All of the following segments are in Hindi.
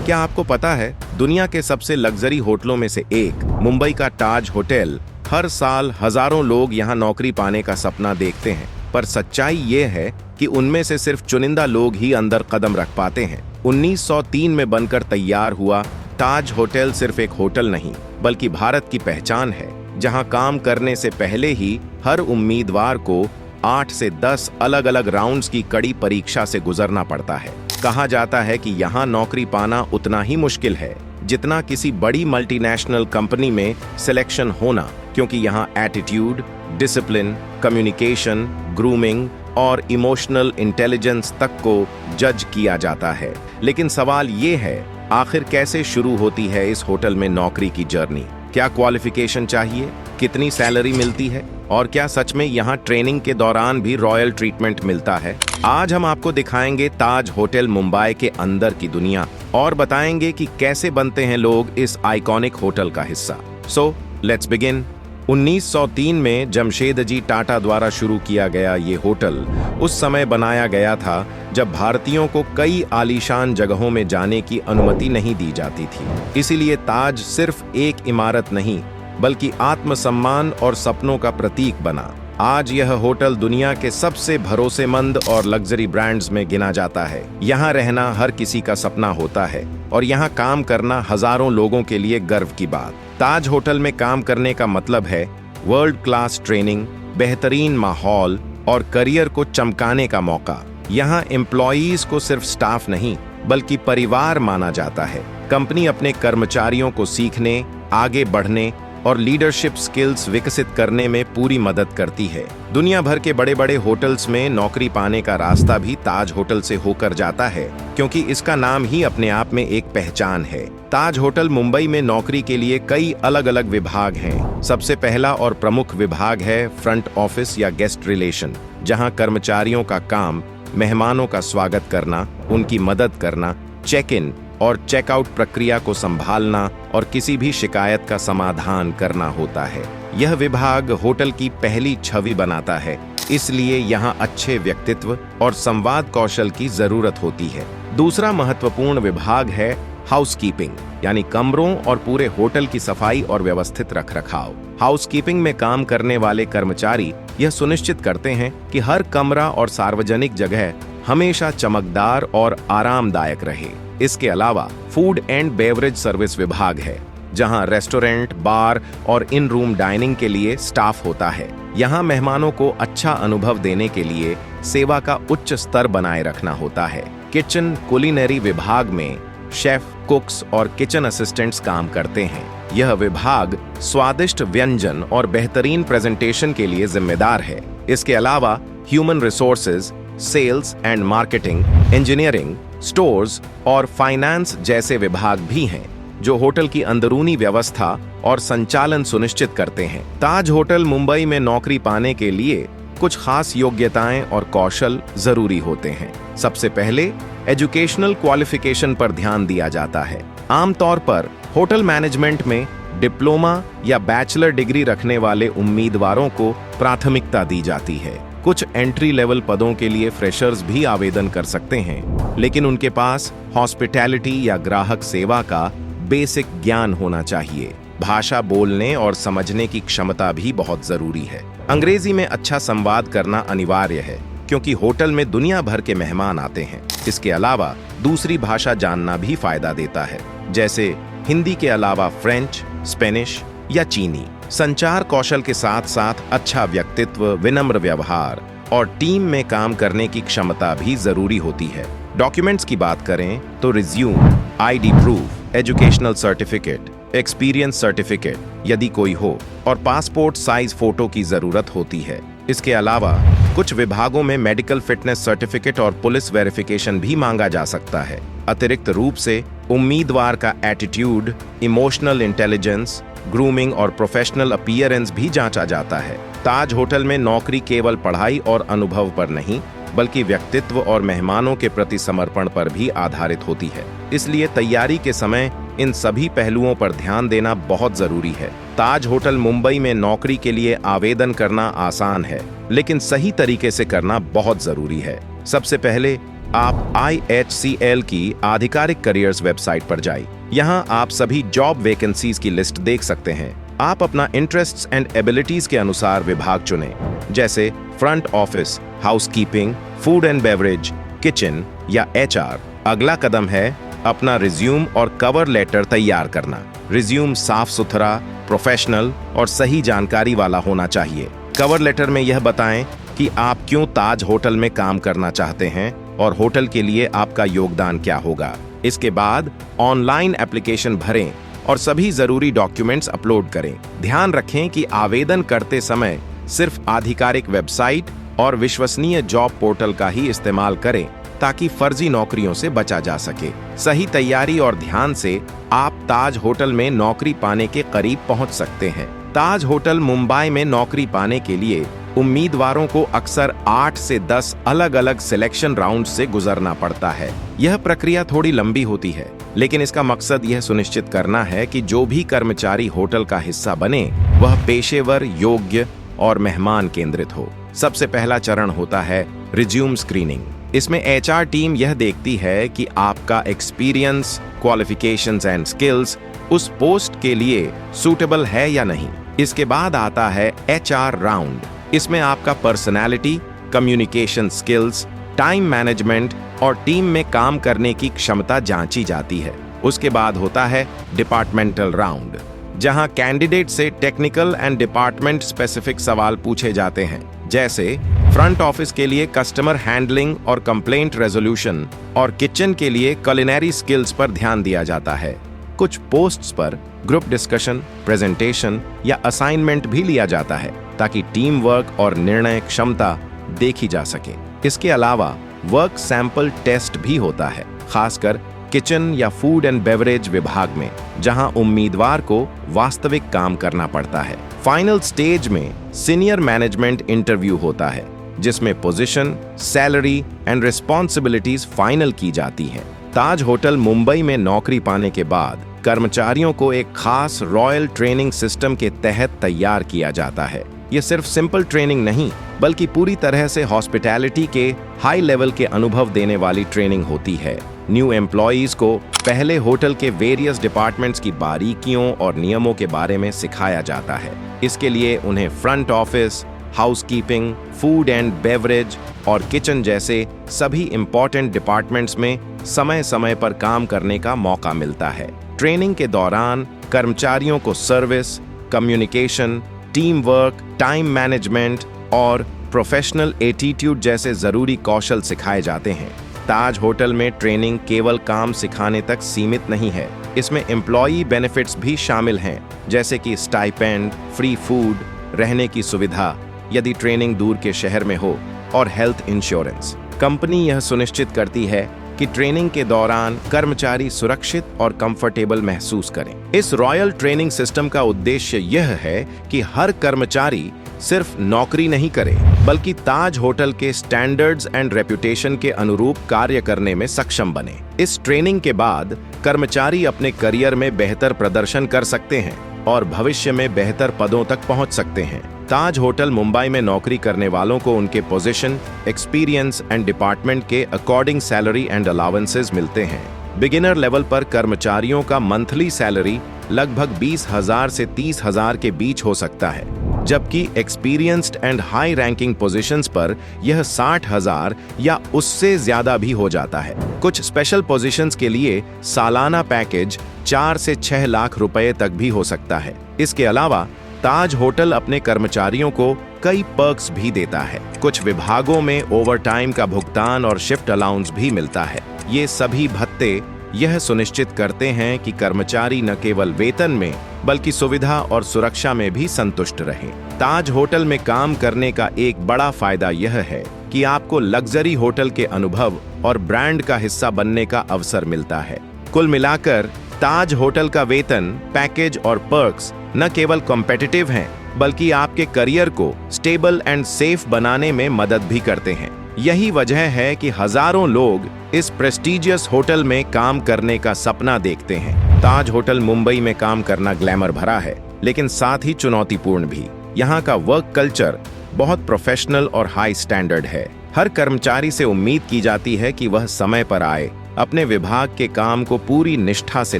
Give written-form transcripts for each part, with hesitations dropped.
क्या आपको पता है, दुनिया के सबसे लग्जरी होटलों में से एक मुंबई का ताज होटल, हर साल हजारों लोग यहाँ नौकरी पाने का सपना देखते हैं। पर सच्चाई ये है कि उनमें से सिर्फ चुनिंदा लोग ही अंदर कदम रख पाते हैं। 1903 में बनकर तैयार हुआ ताज होटल सिर्फ एक होटल नहीं, बल्कि भारत की पहचान है, जहां काम करने से पहले ही हर उम्मीदवार को 8 से 10 अलग-अलग राउंड्स की कड़ी परीक्षा से गुजरना पड़ता है। कहा जाता है कि यहाँ नौकरी पाना उतना ही मुश्किल है जितना किसी बड़ी मल्टीनेशनल कंपनी में सिलेक्शन होना, क्योंकि यहाँ एटीट्यूड, डिसिप्लिन, कम्युनिकेशन, ग्रूमिंग और इमोशनल इंटेलिजेंस तक को जज किया जाता है। लेकिन सवाल ये है, आखिर कैसे शुरू होती है इस होटल में नौकरी की जर्नी? क्या क्वालिफिकेशन चाहिए? कितनी सैलरी मिलती है? और क्या सच में यहाँ ट्रेनिंग के दौरान भी रॉयल ट्रीटमेंट मिलता है? आज हम आपको दिखाएंगे ताज होटल मुंबई के अंदर की दुनिया और बताएंगे कि कैसे बनते हैं लोग इस आइकॉनिक होटल का हिस्सा। So let's begin. 1903 में जमशेदजी टाटा द्वारा शुरू किया गया ये होटल उस समय बनाया गया था जब भारतीयों को कई आलीशान जगहों में जाने की अनुमति नहीं दी जाती थी। इसीलिए ताज सिर्फ एक इमारत नहीं, बल्कि आत्मसम्मान और सपनों का प्रतीक बना। आज यह होटल दुनिया के सबसे भरोसेमंद और लग्जरी ब्रांड्स में गिना जाता है। यहाँ रहना हर किसी का सपना होता है और यहाँ काम करना हजारों लोगों के लिए गर्व की बात। ताज होटल में काम करने का मतलब है वर्ल्ड क्लास ट्रेनिंग, बेहतरीन माहौल और करियर को चमकाने का मौका। यहाँ एम्प्लॉयज को सिर्फ स्टाफ नहीं, बल्कि परिवार माना जाता है। कंपनी अपने कर्मचारियों को सीखने, आगे बढ़ने और लीडरशिप स्किल्स विकसित करने में पूरी मदद करती है। दुनिया भर के बड़े बड़े होटल्स में नौकरी पाने का रास्ता भी ताज होटल से होकर जाता है, क्योंकि इसका नाम ही अपने आप में एक पहचान है। ताज होटल मुंबई में नौकरी के लिए कई अलग अलग विभाग हैं। सबसे पहला और प्रमुख विभाग है फ्रंट ऑफिस या गेस्ट रिलेशन, जहां कर्मचारियों का काम मेहमानों का स्वागत करना, उनकी मदद करना, चेक इन और चेकआउट प्रक्रिया को संभालना और किसी भी शिकायत का समाधान करना होता है। यह विभाग होटल की पहली छवि बनाता है, इसलिए यहाँ अच्छे व्यक्तित्व और संवाद कौशल की जरूरत होती है। दूसरा महत्वपूर्ण विभाग है हाउसकीपिंग, यानी कमरों और पूरे होटल की सफाई और व्यवस्थित रखरखाव। हाउसकीपिंग में काम करने वाले कर्मचारी यह सुनिश्चित करते हैं कि हर कमरा और सार्वजनिक जगह हमेशा चमकदार और आरामदायक रहे। इसके अलावा फूड एंड बेवरेज सर्विस विभाग है, जहां रेस्टोरेंट, बार और इन रूम डाइनिंग के लिए स्टाफ होता है। यहां मेहमानों को अच्छा अनुभव देने के लिए सेवा का उच्च स्तर बनाए रखना होता है। किचन कुलिनरी विभाग में शेफ, कुक्स और किचन असिस्टेंट्स काम करते हैं। यह विभाग स्वादिष्ट व्यंजन और बेहतरीन प्रेजेंटेशन के लिए जिम्मेदार है। इसके अलावा human resources, sales and marketing, engineering, stores और फाइनेंस जैसे विभाग भी हैं, जो होटल की अंदरूनी व्यवस्था और संचालन सुनिश्चित करते हैं। ताज होटल मुंबई में नौकरी पाने के लिए कुछ खास योग्यताएं और कौशल जरूरी होते हैं। सबसे पहले एजुकेशनल क्वालिफिकेशन पर ध्यान दिया जाता है। आमतौर पर होटल मैनेजमेंट में डिप्लोमा या बैचलर डिग्री रखने वाले उम्मीदवारों को प्राथमिकता दी जाती है। कुछ एंट्री लेवल पदों के लिए फ्रेशर्स भी आवेदन कर सकते हैं, लेकिन उनके पास हॉस्पिटैलिटी या ग्राहक सेवा का बेसिक ज्ञान होना चाहिए। भाषा बोलने और समझने की क्षमता भी बहुत जरूरी है। अंग्रेजी में अच्छा संवाद करना अनिवार्य है, क्योंकि होटल में दुनिया भर के मेहमान आते हैं। इसके अलावा दूसरी भाषा जानना भी फायदा देता है, जैसे हिंदी के अलावा फ्रेंच, स्पेनिश या चीनी। संचार कौशल के साथ साथ अच्छा व्यक्तित्व, विनम्र व्यवहार और टीम में काम करने की क्षमता भी जरूरी होती है। डॉक्यूमेंट्स की बात करें तो resume, ID proof, educational certificate, experience certificate यदि कोई हो, और पासपोर्ट साइज फोटो की जरूरत होती है। इसके अलावा कुछ विभागों में मेडिकल फिटनेस सर्टिफिकेट और पुलिस वेरिफिकेशन भी मांगा जा सकता है। अतिरिक्त रूप से उम्मीदवार का एटीट्यूड, इमोशनल इंटेलिजेंस, ग्रूमिंग और प्रोफेशनल अपीयरेंस भी जांचा जाता है। ताज होटल में नौकरी केवल पढ़ाई और अनुभव पर नहीं, बल्कि व्यक्तित्व और मेहमानों के प्रति समर्पण पर भी आधारित होती है। इसलिए तैयारी के समय इन सभी पहलुओं पर ध्यान देना बहुत जरूरी है। ताज होटल मुंबई में नौकरी के लिए आवेदन करना आसान है, लेकिन सही तरीके से करना बहुत जरूरी है। सबसे पहले आप IHCL की आधिकारिक करियर्स वेबसाइट पर जाइए। यहाँ आप सभी जॉब वैकेंसीज की लिस्ट देख सकते हैं। आप अपना इंटरेस्ट्स एंड एबिलिटीज के अनुसार विभाग चुनें, जैसे front office, housekeeping, food and beverage, kitchen या HR। अगला कदम है अपना रिज्यूम और कवर लेटर तैयार करना। रिज्यूम साफ सुथरा, प्रोफेशनल और सही जानकारी वाला होना चाहिए। कवर लेटर में यह बताएं कि आप क्यों ताज होटल में काम करना चाहते हैं और होटल के लिए आपका योगदान क्या होगा। इसके बाद ऑनलाइन एप्लीकेशन भरें और सभी जरूरी डॉक्यूमेंट्स अपलोड करें। ध्यान रखें कि आवेदन करते समय सिर्फ आधिकारिक वेबसाइट और विश्वसनीय जॉब पोर्टल का ही इस्तेमाल करें, ताकि फर्जी नौकरियों से बचा जा सके। सही तैयारी और ध्यान से आप ताज होटल में नौकरी पाने के करीब पहुंच सकते हैं। ताज होटल मुंबई में नौकरी पाने के लिए उम्मीदवारों को अक्सर 8 से 10 अलग-अलग सिलेक्शन राउंड से गुजरना पड़ता है। यह प्रक्रिया थोड़ी लंबी होती है, लेकिन इसका मकसद यह सुनिश्चित करना है कि जो भी कर्मचारी होटल का हिस्सा बने वह पेशेवर, योग्य और मेहमान केंद्रित हो। सबसे पहला चरण होता है रिज्यूम स्क्रीनिंग। इसमें HR टीम यह देखती है कि आपका एक्सपीरियंस, क्वालिफिकेशंस एंड स्किल्स उस पोस्ट के लिए सूटेबल है या नहीं। इसके बाद आता है HR राउंड। इसमें आपका personality, communication skills, time management और टीम में काम करने की क्षमता जांची जाती है। उसके बाद होता है डिपार्टमेंटल राउंड, जहां कैंडिडेट से टेक्निकल एंड डिपार्टमेंट स्पेसिफिक सवाल पूछे जाते हैं, जैसे फ्रंट ऑफिस के लिए कस्टमर हैंडलिंग और कंप्लेंट रेजोल्यूशन और किचन के लिए कुलिनरी स्किल्स पर ध्यान दिया जाता है। कुछ पोस्ट्स पर ग्रुप डिस्कशन, प्रेजेंटेशन या असाइनमेंट भी लिया जाता है, ताकि टीम वर्क और निर्णय क्षमता देखी जा सके। इसके अलावा वर्क सैंपल टेस्ट भी होता है, खासकर किचन या फूड एंड बेवरेज विभाग में, जहां उम्मीदवार को वास्तविक काम करना पड़ता है। फाइनल स्टेज में सीनियर मैनेजमेंट इंटरव्यू होता है, जिसमें position, salary and responsibilities final की जाती हैं। ताज होटल मुंबई में नौकरी पाने के बाद कर्मचारियों को एक खास रॉयल ट्रेनिंग सिस्टम के तहत तैयार किया जाता है। ये सिर्फ सिंपल ट्रेनिंग नहीं, बल्कि पूरी तरह से हॉस्पिटैलिटी के हाई लेवल के अनुभव देने वाली ट्रेनिंग होती है। न्यू एम्प्लॉयज को पहले होटल के वेरियस डिपार्टमेंट्स की बारीकियों और नियमों के बारे में सिखाया जाता है। इसके लिए उन्हें front office, housekeeping, food and beverage और किचन जैसे सभी इंपॉर्टेंट डिपार्टमेंट्स में समय समय पर काम करने का मौका मिलता है। ट्रेनिंग के दौरान कर्मचारियों को service, communication, team work, time management और प्रोफेशनल एटीट्यूड जैसे जरूरी कौशल सिखाए जाते हैं। ताज होटल में ट्रेनिंग केवल काम सिखाने तक सीमित नहीं है, इसमें एम्प्लॉई बेनिफिट्स भी शामिल हैं, जैसे कि स्टाइपेंड, फ्री फूड, रहने की सुविधा यदि ट्रेनिंग दूर के शहर में हो, और हेल्थ इंश्योरेंस। कंपनी यह सुनिश्चित करती है कि ट्रेनिंग के दौरान कर्मचारी सुरक्षित और कंफर्टेबल महसूस करें। इस रॉयल ट्रेनिंग सिस्टम का उद्देश्य यह है कि हर कर्मचारी सिर्फ नौकरी नहीं करे, बल्कि ताज होटल के स्टैंडर्ड्स एंड रेपुटेशन के अनुरूप कार्य करने में सक्षम बने। इस ट्रेनिंग के बाद कर्मचारी अपने करियर में बेहतर प्रदर्शन कर सकते हैं और भविष्य में बेहतर पदों तक पहुंच सकते हैं। ताज होटल मुंबई में नौकरी करने वालों को उनके पोजीशन, एक्सपीरियंस एंड डिपार्टमेंट के अकॉर्डिंग सैलरी एंड अलाउंसेस मिलते हैं। बिगिनर लेवल पर कर्मचारियों का मंथली सैलरी लगभग 20,000 से 30,000 के बीच हो सकता है, जबकि experienced and high ranking positions पर यह 60,000 या उससे ज्यादा भी हो जाता है। कुछ स्पेशल पोजीशंस के लिए सालाना पैकेज 4 से 6 लाख रुपए तक भी हो सकता है। इसके अलावा ताज होटल अपने कर्मचारियों को कई पर्क्स भी देता है। कुछ विभागों में ओवरटाइम का भुगतान और शिफ्ट अलाउंस भी मिलता है। ये सभी भत्ते यह सुनिश्चित करते हैं कि कर्मचारी न केवल वेतन में बल्कि सुविधा और सुरक्षा में भी संतुष्ट रहें। ताज होटल में काम करने का एक बड़ा फायदा यह है कि आपको लग्जरी होटल के अनुभव और ब्रांड का हिस्सा बनने का अवसर मिलता है। कुल मिलाकर ताज होटल का वेतन, पैकेज और पर्क्स न केवल कॉम्पिटिटिव हैं, बल्कि आपके करियर को स्टेबल एंड सेफ बनाने में मदद भी करते हैं। यही वजह है कि हजारों लोग इस प्रेस्टिजियस होटल में काम करने का सपना देखते हैं। ताज होटल मुंबई में काम करना ग्लैमर भरा है, लेकिन साथ ही चुनौतीपूर्ण भी। यहाँ का वर्क कल्चर बहुत प्रोफेशनल और हाई स्टैंडर्ड है। हर कर्मचारी से उम्मीद की जाती है कि वह समय पर आए, अपने विभाग के काम को पूरी निष्ठा से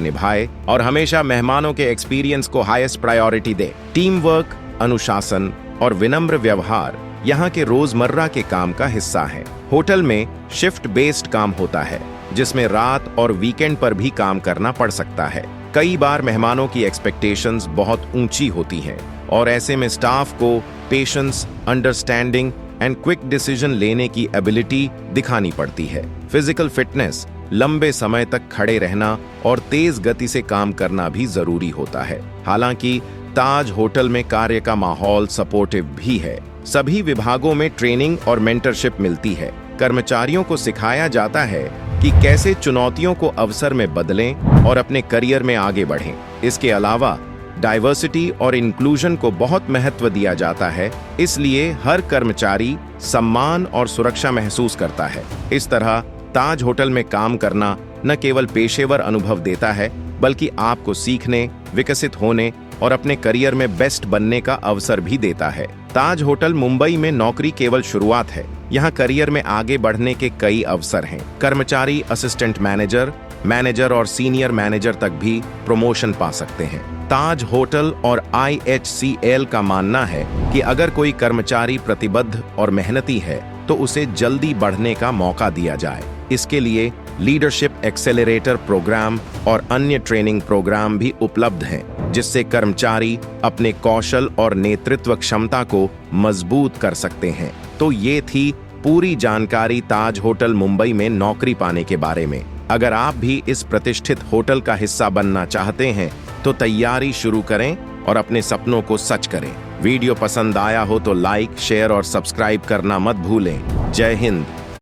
निभाए और हमेशा मेहमानों के एक्सपीरियंस को हाईएस्ट प्रायोरिटी दे। टीम वर्क, अनुशासन और विनम्र व्यवहार यहाँ के रोजमर्रा के काम का हिस्सा है। होटल में शिफ्ट बेस्ड काम होता है, जिसमें रात और वीकेंड पर भी काम करना पड़ सकता है। कई बार मेहमानों की एक्सपेक्टेशंस बहुत ऊंची होती हैं और ऐसे में स्टाफ को patience, understanding and quick decision लेने की एबिलिटी दिखानी पड़ती है। फिजिकल फिटनेस, लंबे समय तक खड़े रहना और तेज गति से काम करना भी जरूरी होता है। हालांकि ताज होटल में कार्य का माहौल सपोर्टिव भी है। सभी विभागों में ट्रेनिंग और मेंटरशिप मिलती है। कर्मचारियों को सिखाया जाता है कि कैसे चुनौतियों को अवसर में बदलें और अपने करियर में आगे बढ़ें। इसके अलावा डाइवर्सिटी और इंक्लूजन को बहुत महत्व दिया जाता है, इसलिए हर कर्मचारी सम्मान और सुरक्षा महसूस करता है। इस तरह ताज होटल में काम करना न केवल पेशेवर अनुभव देता है, बल्कि आपको सीखने, विकसित होने और अपने करियर में बेस्ट बनने का अवसर भी देता है। ताज होटल मुंबई में नौकरी केवल शुरुआत है। यहाँ करियर में आगे बढ़ने के कई अवसर हैं। कर्मचारी असिस्टेंट मैनेजर, मैनेजर और सीनियर मैनेजर तक भी प्रमोशन पा सकते हैं। ताज होटल और IHCL का मानना है कि अगर कोई कर्मचारी प्रतिबद्ध और मेहनती है तो उसे जल्दी बढ़ने का मौका दिया जाए। इसके लिए लीडरशिप एक्सेलरेटर प्रोग्राम और अन्य ट्रेनिंग प्रोग्राम भी उपलब्ध हैं, जिससे कर्मचारी अपने कौशल और नेतृत्व क्षमता को मजबूत कर सकते हैं। तो ये थी पूरी जानकारी ताज होटल मुंबई में नौकरी पाने के बारे में। अगर आप भी इस प्रतिष्ठित होटल का हिस्सा बनना चाहते हैं तो तैयारी शुरू करें और अपने सपनों को सच करें। वीडियो पसंद आया हो तो लाइक, शेयर और सब्सक्राइब करना मत भूलें। जय हिंद।